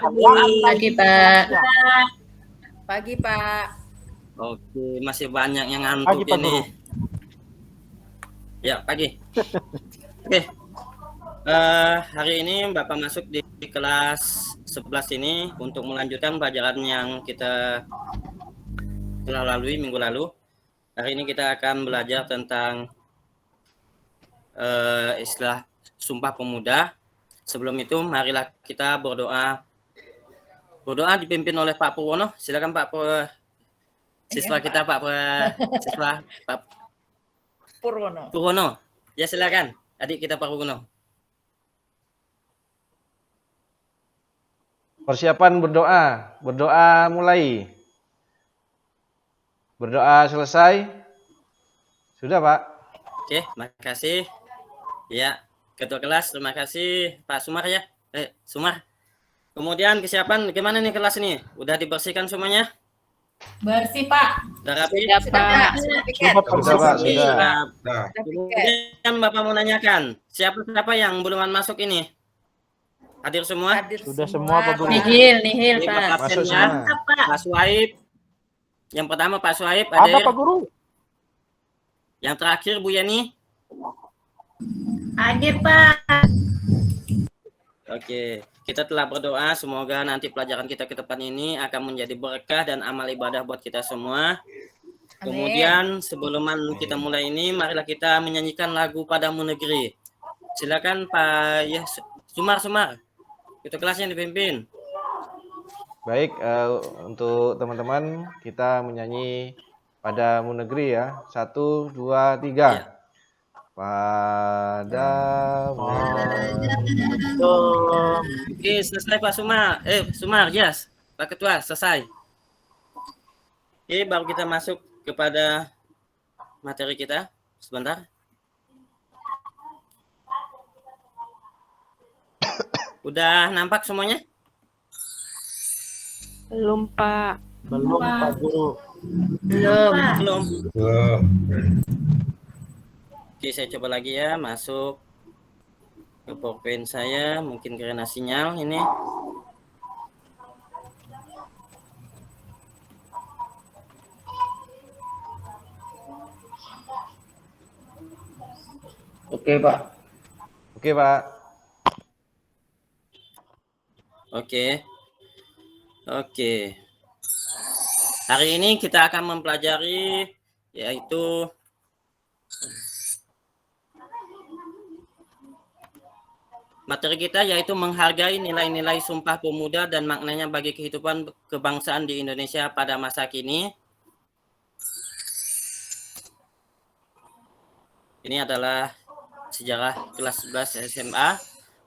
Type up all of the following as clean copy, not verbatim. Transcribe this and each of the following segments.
Pagi, Pak. Pagi, Pak. Oke, masih banyak yang ngantuk Pagi, Pak ini. Guru. Ya, pagi. Oke. Hari ini Bapak masuk di kelas 11 ini untuk melanjutkan pelajaran yang kita telah lalui minggu lalu. Hari ini kita akan belajar tentang istilah Sumpah Pemuda. Sebelum itu, marilah kita berdoa. Berdoa dipimpin oleh Pak Purwono. Silakan Pak siswa kita, siswa Pak Purwono. Ya, silakan. Adik kita Pak Purwono. Persiapan berdoa. Berdoa mulai. Berdoa selesai. Sudah, Pak. Oke, makasih. Ya, ketua kelas, terima kasih Pak Sumar ya. Sumar. Kemudian kesiapan gimana nih kelas ini? Udah dibersihkan semuanya? Bersih, Pak. Udah rapi? Sudah, Pak. Sudah, Pak. Sudah. Kemudian Bapak mau nanyakan, siapa yang belum masuk ini? Hadir semua? Sudah semua, Pak Guru. Nihil, Jadi, Pak. Bapak Masuk absen ya. semua. Pak Suhaib. Yang pertama Pak Suhaib, Ada, Pak Guru. Yang terakhir Bu Yani. Hadir, Pak. Oke, kita telah berdoa semoga nanti pelajaran kita ke depan ini akan menjadi berkah dan amal ibadah buat kita semua. Kemudian sebelum kita mulai ini, marilah kita menyanyikan lagu Padamu Negeri. Silakan Pak ya Sumar. Itu kelasnya dipimpin. Baik, untuk teman-teman kita menyanyi Padamu Negeri ya. 1, 2, 3. Ya. Padamu. Oke, selesai Pak Sumar. Sumar, yes. Pak Ketua, selesai. Oke, baru kita masuk kepada materi kita. Sebentar. Udah nampak semuanya? Belum, Pak. Belum, Pak Guru. Belum. Oke, saya coba lagi ya, masuk ke PowerPoint saya, mungkin karena sinyal ini. Oke, Pak. Oke, Pak. Oke. Hari ini kita akan mempelajari yaitu materi kita yaitu menghargai nilai-nilai Sumpah Pemuda dan maknanya bagi kehidupan kebangsaan di Indonesia pada masa kini. Ini adalah sejarah kelas 11 SMA.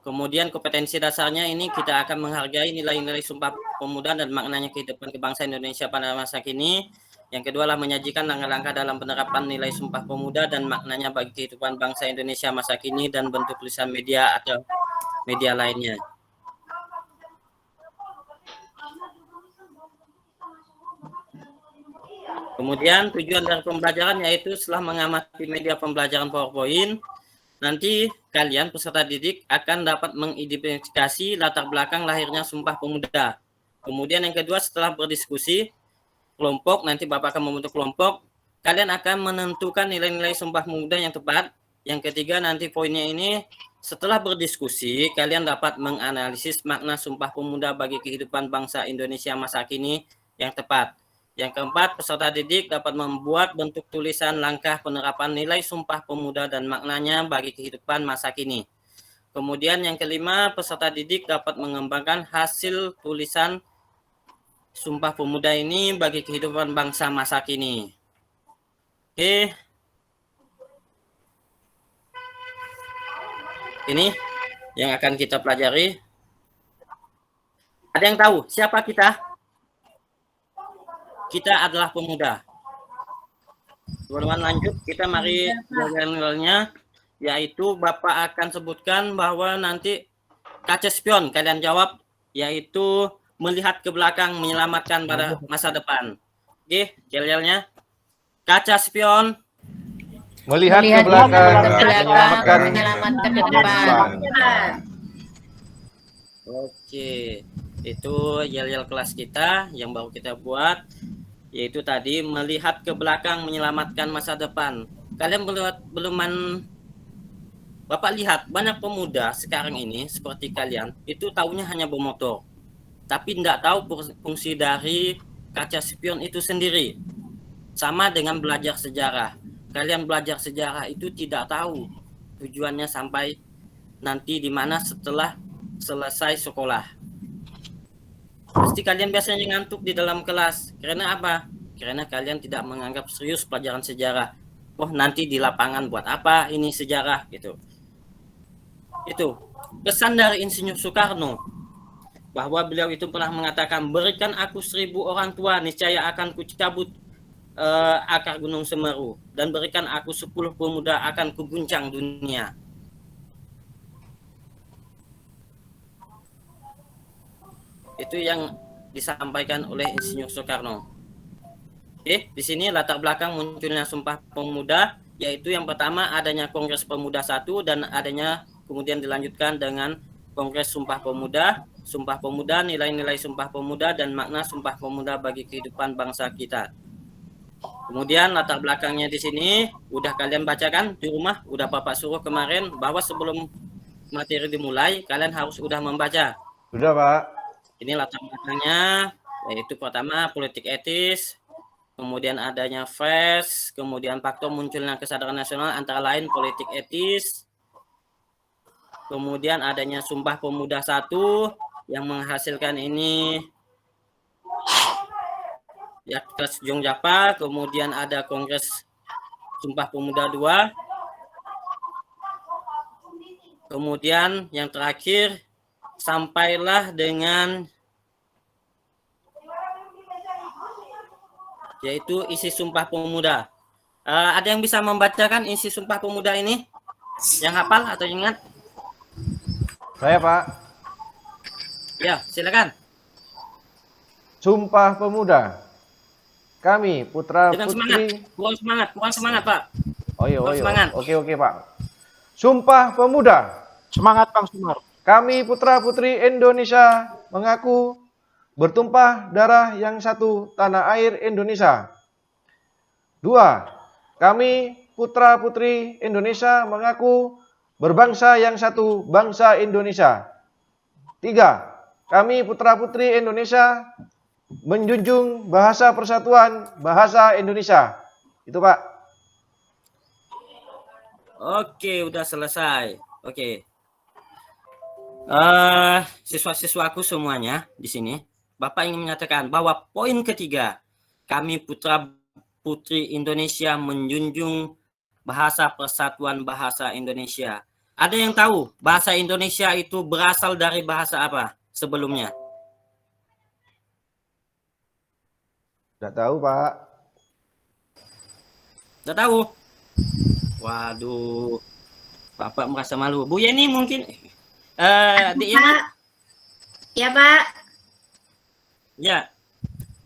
Kemudian kompetensi dasarnya ini kita akan menghargai nilai-nilai Sumpah Pemuda dan maknanya kehidupan kebangsaan Indonesia pada masa kini. Yang kedua adalah menyajikan langkah-langkah dalam penerapan nilai Sumpah Pemuda dan maknanya bagi kehidupan bangsa Indonesia masa kini dan bentuk tulisan media atau media lainnya. Kemudian tujuan dari pembelajaran yaitu setelah mengamati media pembelajaran PowerPoint, nanti kalian peserta didik akan dapat mengidentifikasi latar belakang lahirnya Sumpah Pemuda. Kemudian yang kedua setelah berdiskusi kelompok, nanti Bapak akan membentuk kelompok, kalian akan menentukan nilai-nilai Sumpah Pemuda yang tepat. Yang ketiga nanti poinnya ini setelah berdiskusi kalian dapat menganalisis makna Sumpah Pemuda bagi kehidupan bangsa Indonesia masa kini yang tepat. Yang keempat, peserta didik dapat membuat bentuk tulisan langkah penerapan nilai Sumpah Pemuda dan maknanya bagi kehidupan masa kini. Kemudian yang kelima, peserta didik dapat mengembangkan hasil tulisan Sumpah Pemuda ini bagi kehidupan bangsa masa kini. Oke. Ini yang akan kita pelajari. Ada yang tahu siapa kita? Kita adalah pemuda. Sebelum lanjut, kita mari nilai-nilainya, yaitu Bapak akan sebutkan bahwa nanti kaca spion kalian jawab, yaitu melihat ke belakang menyelamatkan pada masa depan. Oke, nilainya kaca spion. Melihat ke belakang, menyelamatkan menyelamatkan ke depan. Oke. Itu yel-yel kelas kita yang baru kita buat, yaitu tadi melihat ke belakang menyelamatkan masa depan. Kalian Bapak lihat banyak pemuda sekarang ini seperti kalian itu taunya hanya bermotor, tapi tidak tahu fungsi dari kaca spion itu sendiri. Sama dengan belajar sejarah. Kalian belajar sejarah itu tidak tahu tujuannya sampai nanti di mana setelah selesai sekolah. Pasti kalian biasanya ngantuk di dalam kelas. Karena apa? Karena kalian tidak menganggap serius pelajaran sejarah. Oh, nanti di lapangan buat apa ini sejarah gitu. Itu pesan dari Insinyur Soekarno, bahwa beliau itu pernah mengatakan, berikan aku 1000 orang tua, niscaya akan kucabut akar gunung Semeru, dan berikan aku 10 pemuda, akan kuguncang dunia. Itu yang disampaikan oleh Insinyur Soekarno. Oke, di sini latar belakang munculnya Sumpah Pemuda, yaitu yang pertama adanya Kongres Pemuda 1 dan adanya kemudian dilanjutkan dengan Kongres Sumpah Pemuda. Sumpah Pemuda, nilai-nilai Sumpah Pemuda dan makna Sumpah Pemuda bagi kehidupan bangsa kita. Kemudian latar belakangnya di sini udah kalian bacakan di rumah, udah Bapak suruh kemarin bahwa sebelum materi dimulai kalian harus udah membaca. Sudah, Pak. Ini latar belakangnya, yaitu pertama politik etis, kemudian adanya FRES, kemudian faktor munculnya kesadaran nasional antara lain politik etis, kemudian adanya Sumpah Pemuda 1 yang menghasilkan ini ya kelas Jongjapa, kemudian ada Kongres Sumpah Pemuda 2, kemudian yang terakhir sampailah dengan yaitu isi Sumpah Pemuda. Ada yang bisa membacakan isi Sumpah Pemuda ini? Yang hafal atau ingat? Saya, Pak. Ya, silakan. Sumpah Pemuda. Kami putra Dengan putri. semangat, kurang semangat, Pak. Oh iya, Semangat. Oke, Pak. Sumpah Pemuda. Semangat Bang Sumar. Kami putra putri Indonesia mengaku bertumpah darah yang satu tanah air Indonesia. 2. Kami putra putri Indonesia mengaku berbangsa yang satu bangsa Indonesia. 3. Kami putra putri Indonesia menjunjung bahasa persatuan bahasa Indonesia. Itu, Pak. Oke, udah selesai. Oke. Siswa-siswaku semuanya di sini, Bapak ingin menyatakan bahwa poin ketiga, kami putra putri Indonesia menjunjung bahasa persatuan bahasa Indonesia. Ada yang tahu bahasa Indonesia itu berasal dari bahasa apa sebelumnya? Tidak tahu, Pak. Tidak tahu? Waduh, Bapak merasa malu. Bu Yeni mungkin, Dik Yeni? Ya, Pak. Ya,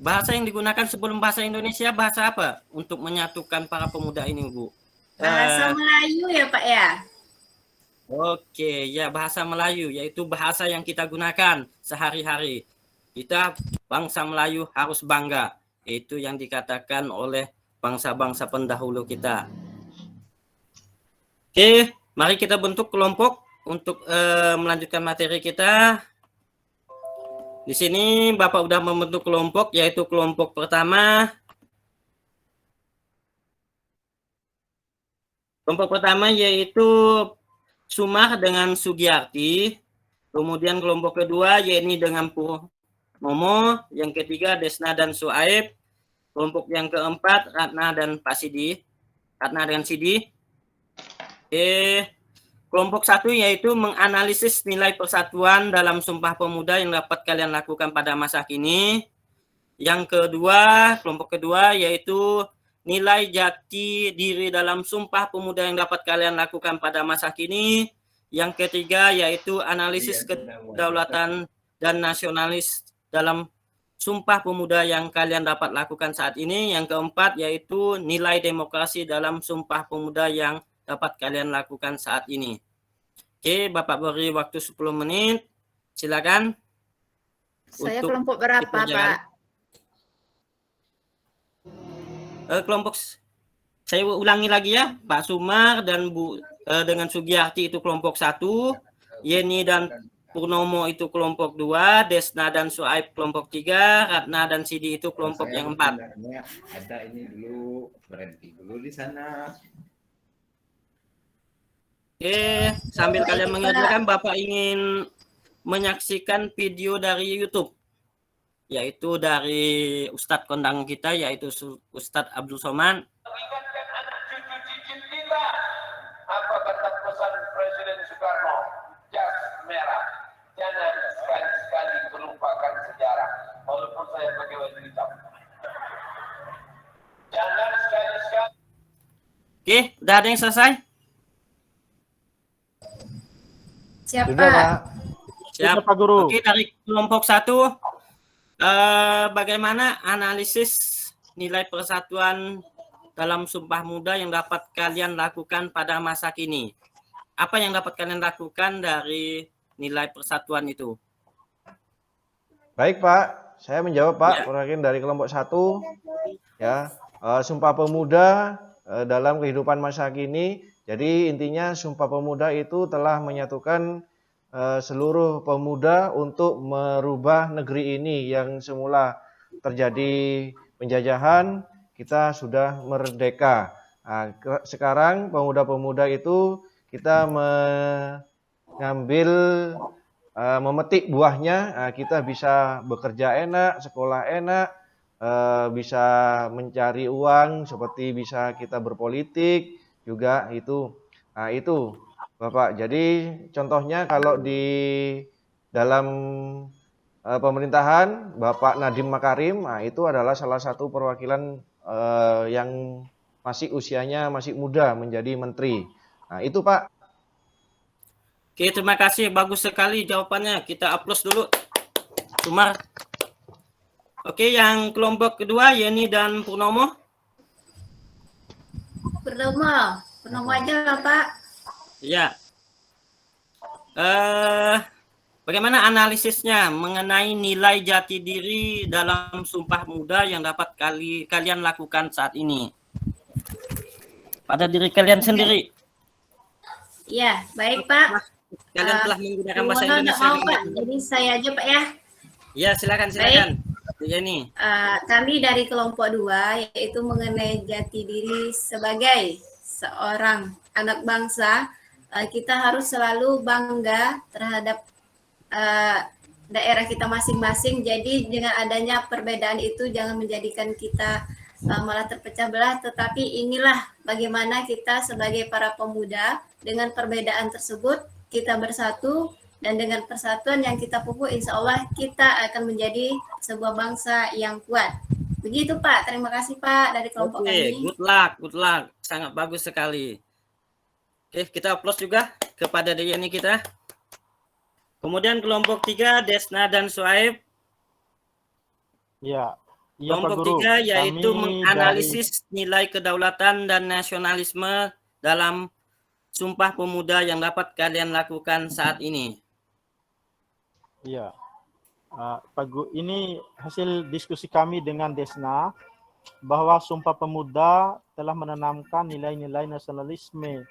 bahasa yang digunakan sebelum bahasa Indonesia bahasa apa untuk menyatukan para pemuda ini, Bu? Bahasa Melayu ya, Pak ya? Oke, ya bahasa Melayu, yaitu bahasa yang kita gunakan sehari-hari. Kita bangsa Melayu harus bangga. Itu yang dikatakan oleh bangsa-bangsa pendahulu kita. Oke, mari kita bentuk kelompok untuk melanjutkan materi kita. Di sini Bapak sudah membentuk kelompok, yaitu kelompok pertama. Kelompok pertama yaitu Sumar dengan Sugiyarti. Kemudian kelompok kedua Yeni dengan Purnomo. Yang ketiga Desna dan Suaib. Kelompok yang keempat Ratna dan Pak Sidi. Ratna dengan Sidi. Kelompok satu yaitu menganalisis nilai persatuan dalam Sumpah Pemuda yang dapat kalian lakukan pada masa kini. Yang kedua, kelompok kedua yaitu nilai jati diri dalam Sumpah Pemuda yang dapat kalian lakukan pada masa kini. Yang ketiga yaitu analisis kedaulatan dan nasionalis dalam Sumpah Pemuda yang kalian dapat lakukan saat ini. Yang keempat yaitu nilai demokrasi dalam Sumpah Pemuda yang dapat kalian lakukan saat ini. Oke, Bapak beri waktu 10 menit. Silakan. Saya untuk kelompok berapa, dikerjakan. Pak? Kelompok saya ulangi lagi ya, Pak Sumar dan dengan Sugiyarti itu kelompok 1, Yeni dan Purnomo itu kelompok 2, Desna dan Suaib kelompok 3, Ratna dan Sidi itu kelompok yang 4. Ada ini dulu, berhenti dulu di sana. Oke, sambil kalian mengerjakan, Bapak ingin menyaksikan video dari YouTube, yaitu dari Ustadz kondang kita, yaitu Ustadz Abdul Somad. Ingatkan anak cucu-cucu kita apa kata pesan Presiden Soekarno, jas merah, jangan sekali-sekali melupakan sejarah walaupun saya pegawai militer. Jangan sekali-sekali. Oke, udah ada yang selesai? Siapa? Sudah, Pak. Siap, Pak Guru. Oke, dari kelompok 1, bagaimana analisis nilai persatuan dalam Sumpah Muda yang dapat kalian lakukan pada masa kini? Apa yang dapat kalian lakukan dari nilai persatuan itu? Baik, Pak. Saya menjawab, Ya. Pak. Perwakilan dari kelompok 1. Ya, Sumpah Pemuda dalam kehidupan masa kini. Jadi intinya Sumpah Pemuda itu telah menyatukan seluruh pemuda untuk merubah negeri ini yang semula terjadi penjajahan. Kita sudah merdeka. Nah, sekarang pemuda-pemuda itu kita mengambil memetik buahnya. Nah, kita bisa bekerja enak, sekolah enak, bisa mencari uang, seperti bisa kita berpolitik juga itu. Nah, itu Bapak. Jadi contohnya kalau di dalam pemerintahan Bapak Nadiem Makarim, nah, itu adalah salah satu perwakilan yang masih usianya masih muda menjadi menteri. Nah, itu Pak. Oke, terima kasih. Bagus sekali jawabannya. Kita aplaus dulu. Sumar. Oke, yang kelompok kedua, Yeni dan Purnomo. Purnomo aja lah, Pak. Ya. Bagaimana analisisnya mengenai nilai jati diri dalam Sumpah Muda yang dapat kalian lakukan saat ini? Pada diri kalian sendiri. Iya, baik, Pak. Kalian telah menggunakan bahasa Mohon Indonesia. maaf, Pak. Jadi saya aja, Pak, ya. Ya, silakan. Yeni. Kami dari kelompok 2, yaitu mengenai jati diri sebagai seorang anak bangsa, kita harus selalu bangga terhadap daerah kita masing-masing. Jadi dengan adanya perbedaan itu jangan menjadikan kita malah terpecah belah, tetapi inilah bagaimana kita sebagai para pemuda dengan perbedaan tersebut kita bersatu, dan dengan persatuan yang kita pupuk, insya Allah kita akan menjadi sebuah bangsa yang kuat. Begitu, Pak. Terima kasih, Pak, dari kelompok kami. Good luck. Sangat bagus sekali. Oke, kita aplaus juga kepada Yeni kita. Kemudian kelompok 3, Desna dan Suaib. Ya, Kelompok Pak Guru. 3 yaitu Kami menganalisis nilai kedaulatan dan nasionalisme dalam Sumpah Pemuda yang dapat kalian lakukan saat ini. Iya, Pak Guru, ini hasil diskusi kami dengan Desna bahwa Sumpah Pemuda telah menanamkan nilai-nilai nasionalisme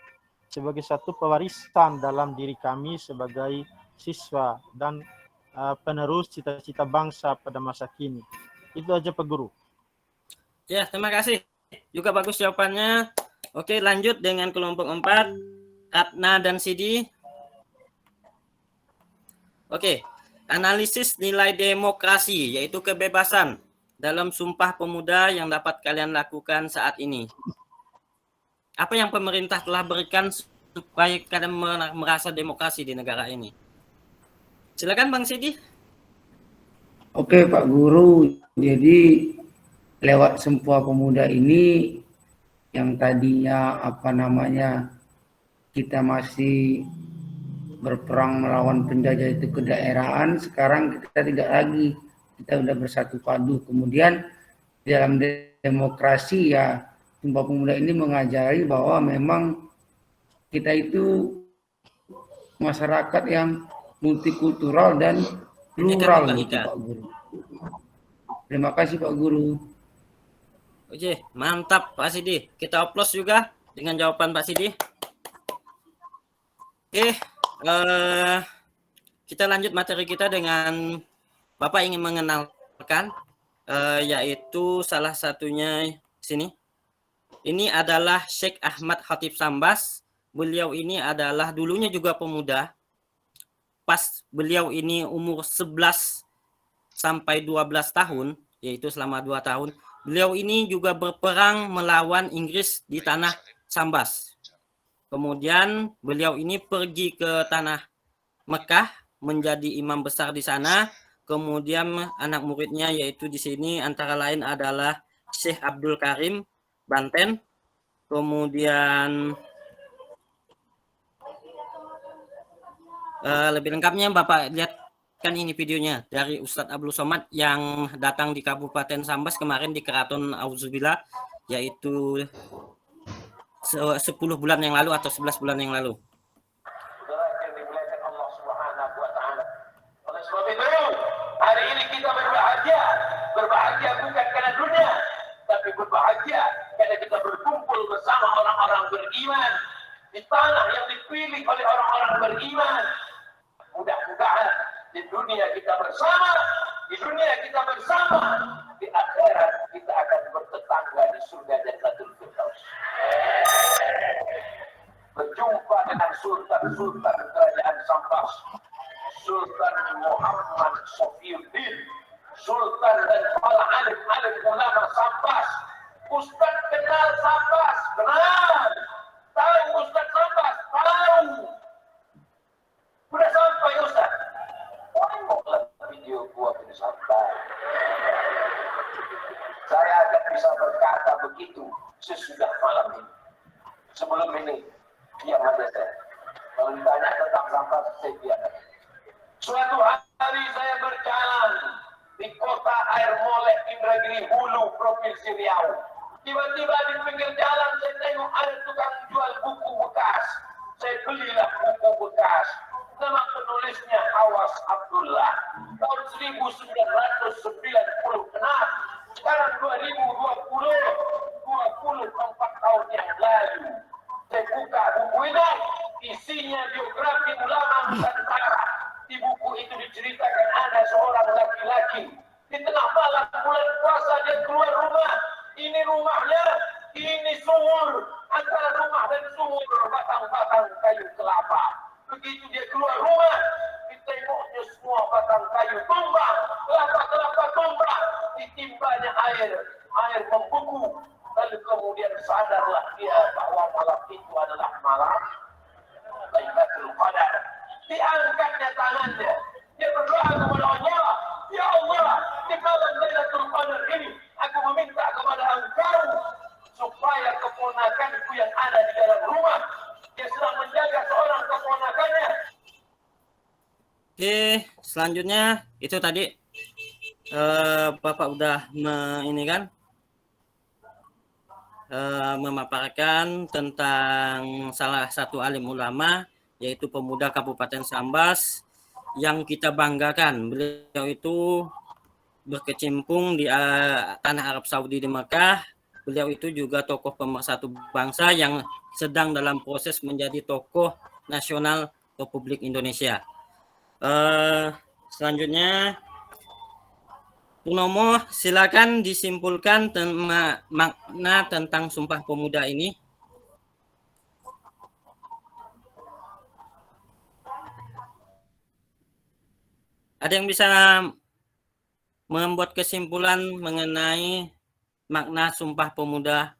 sebagai satu pewarisan dalam diri kami sebagai siswa dan penerus cita-cita bangsa pada masa kini. Itu aja, Pak Guru. Ya, terima kasih. Juga bagus jawabannya. Oke, lanjut dengan kelompok 4, Ratna dan Sidi. Oke, analisis nilai demokrasi, yaitu kebebasan dalam Sumpah Pemuda yang dapat kalian lakukan saat ini. Apa yang pemerintah telah berikan supaya kalian merasa demokrasi di negara ini? Silakan Bang Sidi. Oke Pak Guru, jadi lewat Sumpah Pemuda ini yang tadinya kita masih berperang melawan penjajah itu kedaerahan, sekarang kita tidak lagi, kita sudah bersatu padu. Kemudian dalam demokrasi ya Sumpah Pemuda ini mengajari bahwa memang kita itu masyarakat yang multikultural dan Plural Tunggal itu Ika. Pak Guru. Terima kasih Pak Guru. Oke, mantap Pak Sidi. Kita aplaus juga dengan jawaban Pak Sidi. Oke, kita lanjut materi kita dengan Bapak ingin mengenalkan, yaitu salah satunya sini. Ini adalah Syekh Ahmad Khatib Sambas. Beliau ini adalah dulunya juga pemuda. Pas beliau ini umur 11 sampai 12 tahun, yaitu selama 2 tahun, beliau ini juga berperang melawan Inggris di tanah Sambas. Kemudian beliau ini pergi ke tanah Mekah menjadi imam besar di sana. Kemudian anak muridnya yaitu di sini antara lain adalah Syekh Abdul Karim Banten. Kemudian lebih lengkapnya Bapak lihat kan ini videonya dari Ustadz Abdul Somad yang datang di Kabupaten Sambas kemarin di Keraton Auzubillah, yaitu 10 bulan yang lalu atau 11 bulan yang lalu. Saudara yang dimuliakan Allah Subhanahu wa taala. Oleh sebab itu, hari ini kita berbahagia. Berbahagia bukan karena dunia, tapi berbahagia karena kita berkumpul bersama orang-orang beriman di tanah yang dipilih oleh orang-orang beriman. Mudah-mudahan di dunia kita bersama, di akhirat kita akan bertetangga di surga Jannatul Firdaus. Berjumpa dengan sultan-sultan kerajaan Sambas, Sultan Muhammad Sofiuddin, Sultan dan kepala alim-alim ulama Sambas. Ustaz kenal Sambas, kenal. Tahu Ustaz Sambas, tahu. Sudah sampai Ustaz. Tengoklah video gua ini sampai. Saya akan bisa berkata begitu sesudah malam ini. Sebelum ini, diam aja saya. Kalau ditanya tentang Sambas, saya diam. Suatu hari saya berjalan di kota Air Molek, Indragiri Hulu, Provinsi Riau. Tiba-tiba di pinggir jalan saya tengok ada tukang jual buku bekas. Saya belilah buku bekas. Nama penulisnya Awas Abdullah. Tahun 1996. Sekarang 2020, 24 tahun yang lalu. Saya buka buku ini, isinya biografi ulama Nusantara. Di buku itu diceritakan ada seorang laki-laki. Di tengah malam bulan puasa dia keluar rumah. Ini rumahnya, ini sumur. Antara rumah dan sumur batang-batang kayu kelapa. Begitu dia keluar rumah, ditengoknya semua batang kayu tumbang, kelapa-kelapa tumbang, ditimbanya air membeku. Lalu kemudian sadarlah dia bahwa malam itu adalah malam Lailatul Qadar. Diangkatnya tangannya, dia berdoa kepada Allah, ya Allah, di malam Lailatul Qadar ini, aku meminta kepada Engkau supaya keponakanku yang ada di dalam rumah, dia sedang menjaga seorang keponakannya. Oke, selanjutnya itu tadi Bapak udah memaparkan tentang salah satu alim ulama, yaitu pemuda Kabupaten Sambas yang kita banggakan. Beliau itu berkecimpung di tanah Arab Saudi di Mekah. Beliau itu juga tokoh pemersatu bangsa yang sedang dalam proses menjadi tokoh nasional Republik Indonesia. Selanjutnya, Purnomo, silakan disimpulkan makna tentang Sumpah Pemuda ini. Ada yang bisa membuat kesimpulan mengenai makna Sumpah Pemuda?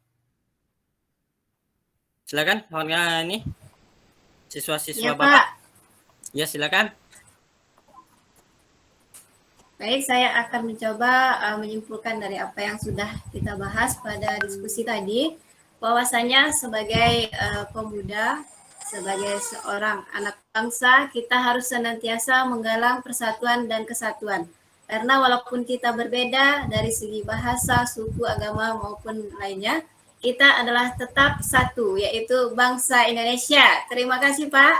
Silakan, kawan-kawan ini siswa-siswa Ya, Bapak. Pak. Ya, silakan. Baik, saya akan mencoba menyimpulkan dari apa yang sudah kita bahas pada diskusi tadi, bahwasanya sebagai pemuda, sebagai seorang anak bangsa, kita harus senantiasa menggalang persatuan dan kesatuan. Karena walaupun kita berbeda dari segi bahasa, suku, agama maupun lainnya, kita adalah tetap satu, yaitu bangsa Indonesia. Terima kasih, Pak.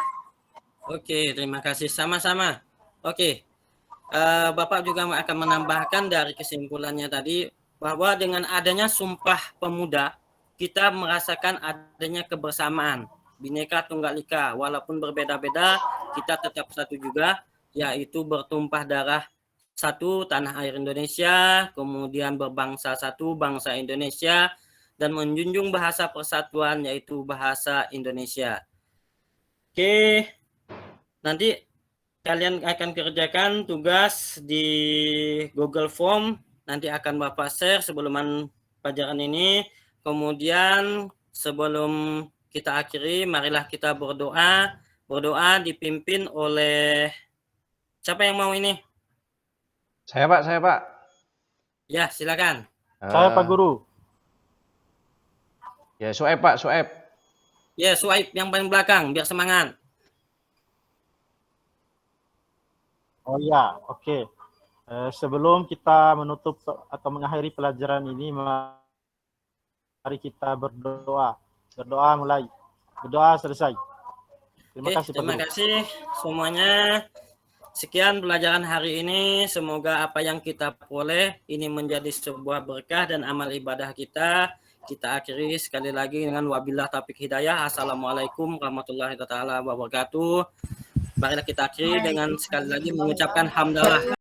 Oke, terima kasih. Sama-sama. Oke. Bapak juga akan menambahkan dari kesimpulannya tadi bahwa dengan adanya Sumpah Pemuda kita merasakan adanya kebersamaan, Bhinneka Tunggal Ika, walaupun berbeda-beda kita tetap satu juga, yaitu bertumpah darah satu tanah air Indonesia, kemudian berbangsa satu bangsa Indonesia, dan menjunjung bahasa persatuan yaitu bahasa Indonesia. Oke, nanti kalian akan kerjakan tugas di Google Form, nanti akan Bapak share sebelum pelajaran ini. Kemudian sebelum kita akhiri, marilah kita berdoa. Berdoa dipimpin oleh siapa yang mau ini? Saya Pak. Ya, silakan. Saya Pak Guru. Ya, Sueb Pak, Sueb. Ya, Suaib yang paling belakang, biar semangat. Oh ya, oke. Sebelum kita menutup atau mengakhiri pelajaran ini, mari kita berdoa. Berdoa mulai. Berdoa selesai. Terima kasih Pak Terima Guru. kasih semuanya. Sekian pelajaran hari ini. Semoga apa yang kita peroleh ini menjadi sebuah berkah dan amal ibadah kita. Kita akhiri sekali lagi dengan wabillah taufiq hidayah. Assalamualaikum warahmatullahi wabarakatuh. Marilah kita akhiri dengan sekali lagi mengucapkan hamdalah.